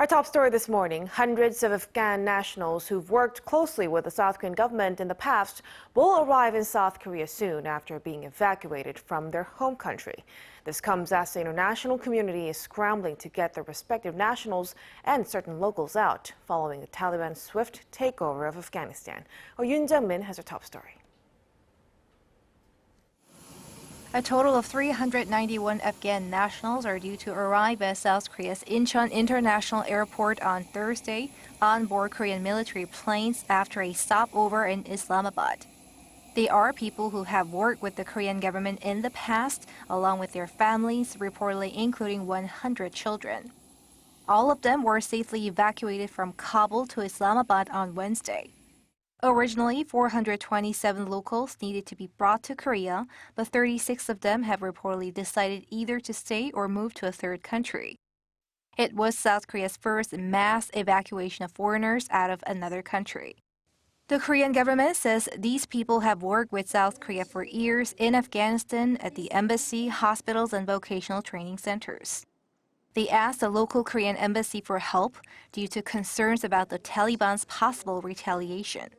Our top story this morning, hundreds of Afghan nationals who've worked closely with the South Korean government in the past will arrive in South Korea soon after being evacuated from their home country. This comes as the international community is scrambling to get their respective nationals and certain locals out following the Taliban's swift takeover of Afghanistan. Yoon Jung-min has our top story. A total of 391 Afghan nationals are due to arrive at South Korea's Incheon International Airport on Thursday on board Korean military planes after a stopover in Islamabad. They are people who have worked with the Korean government in the past, along with their families, reportedly including 100 children. All of them were safely evacuated from Kabul to Islamabad on Wednesday. Originally, 427 locals needed to be brought to Korea, but 36 of them have reportedly decided either to stay or move to a third country. It was South Korea's first mass evacuation of foreigners out of another country. The Korean government says these people have worked with South Korea for years in Afghanistan at the embassy, hospitals, and vocational training centers. They asked the local Korean embassy for help due to concerns about the Taliban's possible retaliation.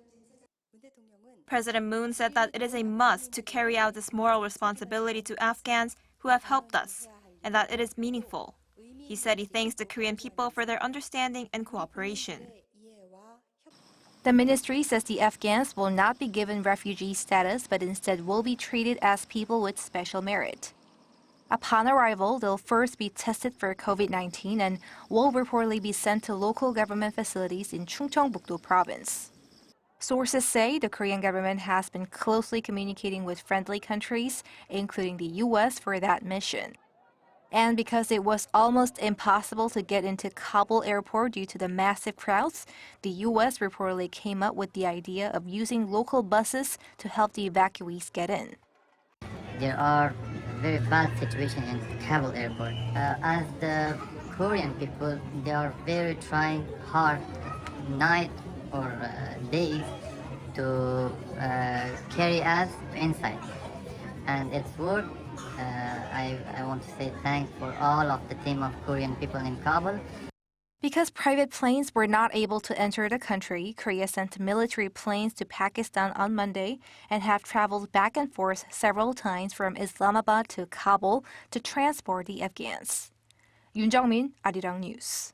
President Moon said that it is a must to carry out this moral responsibility to Afghans who have helped us, and that it is meaningful. He said he thanks the Korean people for their understanding and cooperation. The ministry says the Afghans will not be given refugee status, but instead will be treated as people with special merit. Upon arrival, they'll first be tested for COVID-19 and will reportedly be sent to local government facilities in Chungcheongbuk-do province. Sources say the Korean government has been closely communicating with friendly countries, including the U.S., for that mission. And because it was almost impossible to get into Kabul airport due to the massive crowds, the U.S. reportedly came up with the idea of using local buses to help the evacuees get in. There are very bad situation in Kabul airport. As the Korean people, they are very trying hard night or days to carry us inside, and it's work. I want to say thanks for all of the team of Korean people in Kabul. Because private planes were not able to enter the country, Korea sent military planes to Pakistan on Monday and have traveled back and forth several times from Islamabad to Kabul to transport the Afghans. Yoon Jung-min, Arirang News.